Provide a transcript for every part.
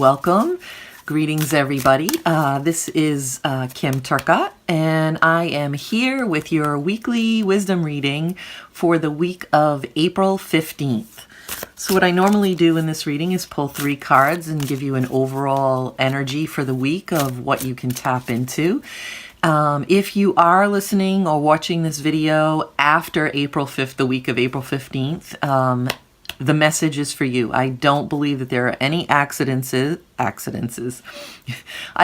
Welcome. Greetings, everybody. This is Kim Turcotte, and I am here with your weekly wisdom reading for the week of April 15th. So what I normally do in this reading is pull 3 cards and give you an overall energy for the week of what you can tap into. If you are listening or watching this video after April 5th, the week of April 15th, the message is for you. I don't believe that there are any accidents. I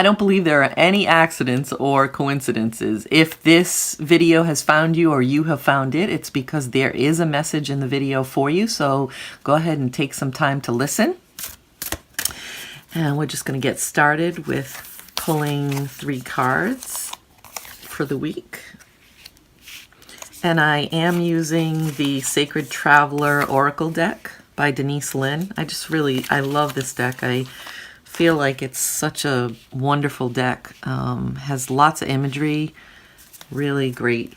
don't believe there are any accidents or coincidences. If this video has found you or you have found it, it's because there is a message in the video for you. So go ahead and take some time to listen. And we're just going to get started with pulling 3 cards for the week. And I am using the Sacred Traveler Oracle deck by Denise, Linn. I love this deck. I feel like it's such a wonderful deck. Has lots of imagery. Really great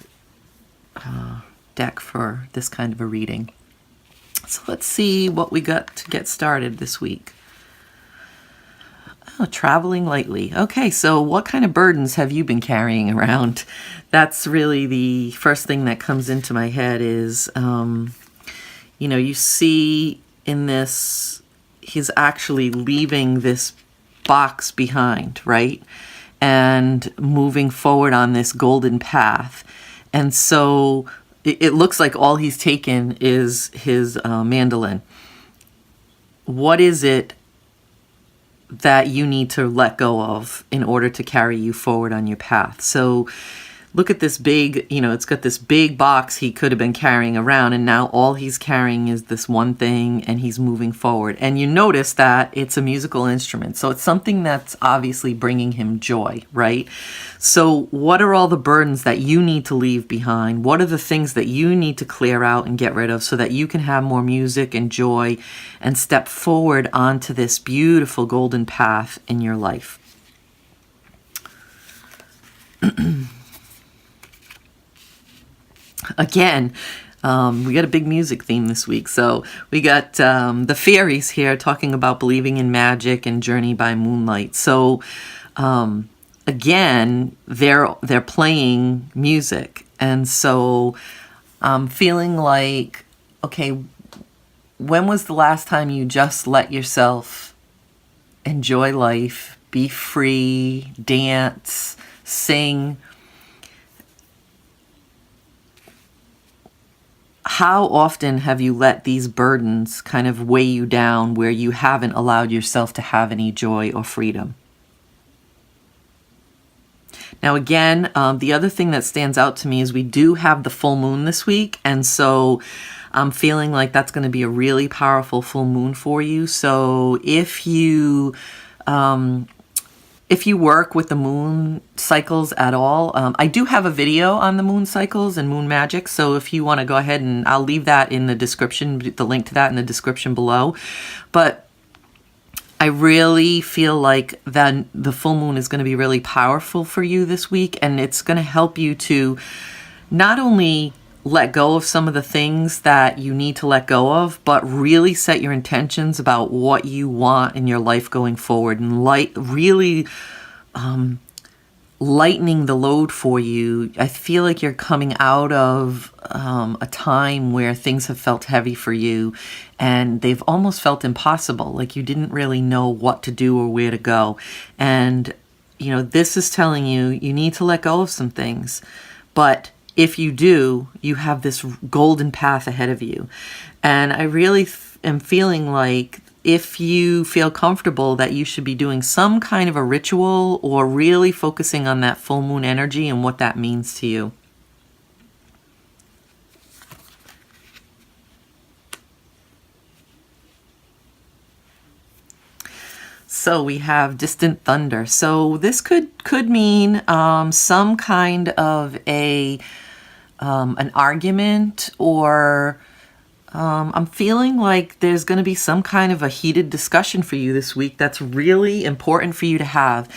deck for this kind of a reading. So let's see what we got to get started this week. Oh, traveling lightly. Okay, so what kind of burdens have you been carrying around? That's really the first thing that comes into my head is, you see in this, he's actually leaving this box behind, right? And moving forward on this golden path. And so it looks like all he's taken is his mandolin. What is it that you need to let go of in order to carry you forward on your path? So look at this big, it's got this big box he could have been carrying around, and now all he's carrying is this one thing, and he's moving forward. And you notice that it's a musical instrument, so it's something that's obviously bringing him joy, right? So what are all the burdens that you need to leave behind? What are the things that you need to clear out and get rid of so that you can have more music and joy and step forward onto this beautiful golden path in your life? Again, we got a big music theme this week. So we got the fairies here talking about believing in magic and journey by moonlight. So again, they're playing music. And so I'm feeling like, okay, when was the last time you just let yourself enjoy life, be free, dance, sing? How often have you let these burdens kind of weigh you down where you haven't allowed yourself to have any joy or freedom? Now again, the other thing that stands out to me is we do have the full moon this week, and so I'm feeling like that's going to be a really powerful full moon for you. So if you work with the moon cycles at all, I do have a video on the moon cycles and moon magic. So if you want to go ahead, and I'll leave that in the description, the link to that in the description below. But I really feel like that the full moon is going to be really powerful for you this week. And it's going to help you to not only let go of some of the things that you need to let go of, but really set your intentions about what you want in your life going forward, and really lightening the load for you. I feel like you're coming out of a time where things have felt heavy for you, and they've almost felt impossible, like you didn't really know what to do or where to go. And this is telling you need to let go of some things, but if you do, you have this golden path ahead of you. And I really am feeling like if you feel comfortable that you should be doing some kind of a ritual or really focusing on that full moon energy and what that means to you. So we have distant thunder. So this could mean some kind of an argument, or I'm feeling like there's going to be some kind of a heated discussion for you this week that's really important for you to have.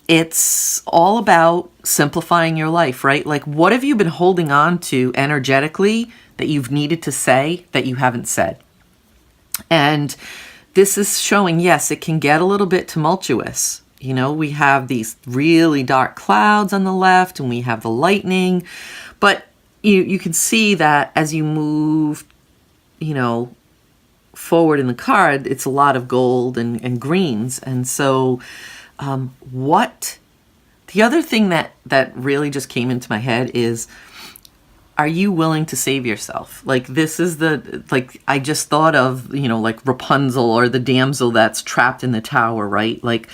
It's all about simplifying your life, right? Like, what have you been holding on to energetically that you've needed to say that you haven't said? And this is showing, yes, it can get a little bit tumultuous. You know, we have these really dark clouds on the left and we have the lightning, but you can see that as you move, you know, forward in the card, it's a lot of gold and greens. And so the other thing that really just came into my head is, are you willing to save yourself? Like, this is like, I just thought of, you know, like Rapunzel or the damsel that's trapped in the tower, right? Like,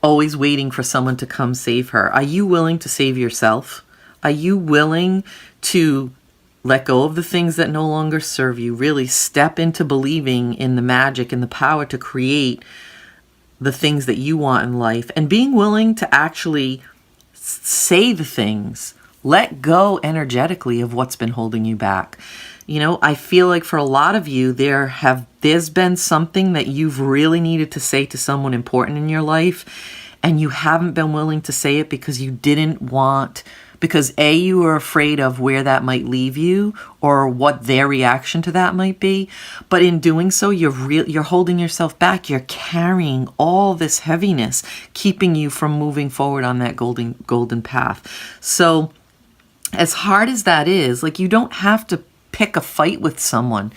always waiting for someone to come save her. Are you willing to save yourself? Are you willing to let go of the things that no longer serve you? Really step into believing in the magic and the power to create the things that you want in life, and being willing to actually say the things. Let go energetically of what's been holding you back. You know, I feel like for a lot of you, there's been something that you've really needed to say to someone important in your life, and you haven't been willing to say it because you didn't want, because A, you were afraid of where that might leave you or what their reaction to that might be. But in doing so, you're holding yourself back. You're carrying all this heaviness, keeping you from moving forward on that golden path. So as hard as that is, like, you don't have to pick a fight with someone.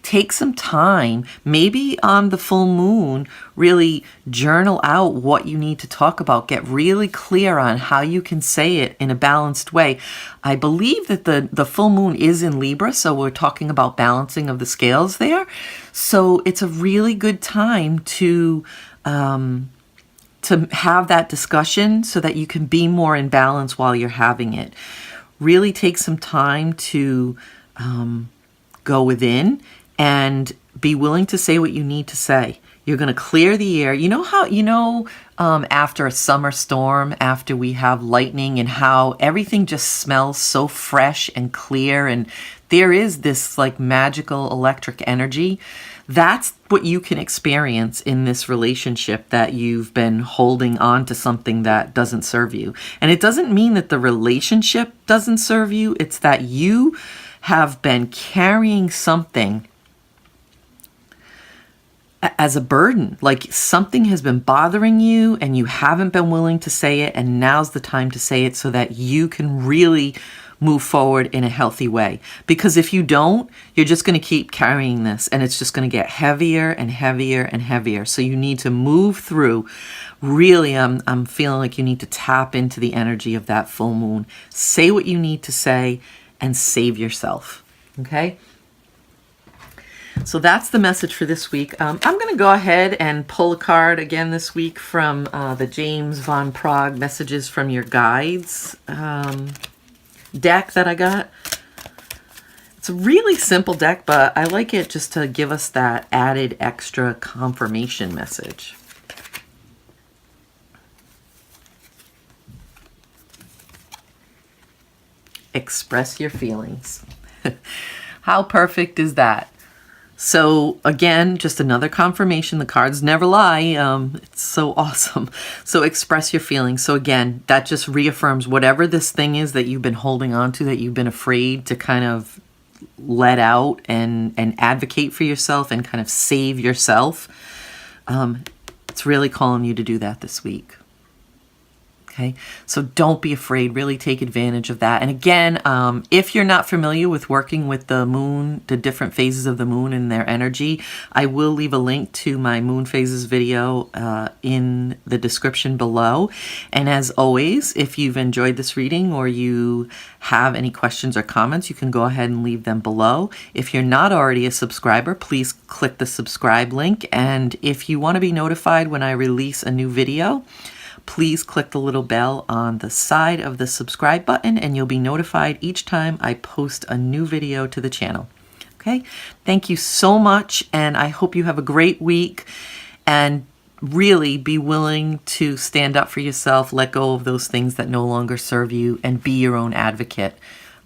Take some time, maybe on the full moon, really journal out what you need to talk about. Get really clear on how you can say it in a balanced way. I believe that the full moon is in Libra, so we're talking about balancing of the scales there. So it's a really good time to have that discussion so that you can be more in balance while you're having it. Really take some time to go within and be willing to say what you need to say. You're going to clear the air. You know how, after a summer storm, after we have lightning, and how everything just smells so fresh and clear, and there is this like magical electric energy. That's what you can experience in this relationship that you've been holding on to something that doesn't serve you. And it doesn't mean that the relationship doesn't serve you. It's that you have been carrying something as a burden, like something has been bothering you and you haven't been willing to say it, and now's the time to say it so that you can really move forward in a healthy way. Because if you don't, you're just going to keep carrying this, and it's just going to get heavier and heavier and heavier. So you need to move through. Really, I'm feeling like you need to tap into the energy of that full moon. Say what you need to say and save yourself. Okay? So that's the message for this week. I'm going to go ahead and pull a card again this week from the James Van Praagh Messages from Your Guides deck that I got. It's a really simple deck, but I like it just to give us that added extra confirmation message. Express your feelings. How perfect is that? So again, just another confirmation. The cards never lie. It's so awesome. So express your feelings. So again, that just reaffirms whatever this thing is that you've been holding on to, that you've been afraid to kind of let out and advocate for yourself and kind of save yourself. It's really calling you to do that this week. Okay, so don't be afraid. Really take advantage of that. And again, if you're not familiar with working with the moon, the different phases of the moon and their energy, I will leave a link to my moon phases video in the description below. And as always, if you've enjoyed this reading or you have any questions or comments, you can go ahead and leave them below. If you're not already a subscriber, please click the subscribe link. And if you want to be notified when I release a new video, please click the little bell on the side of the subscribe button and you'll be notified each time I post a new video to the channel. Okay, thank you so much, and I hope you have a great week, and really be willing to stand up for yourself, let go of those things that no longer serve you, and be your own advocate.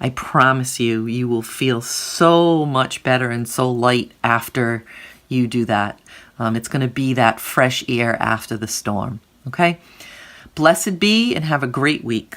I promise you, you will feel so much better and so light after you do that. It's going to be that fresh air after the storm. Okay? Blessed be, and have a great week.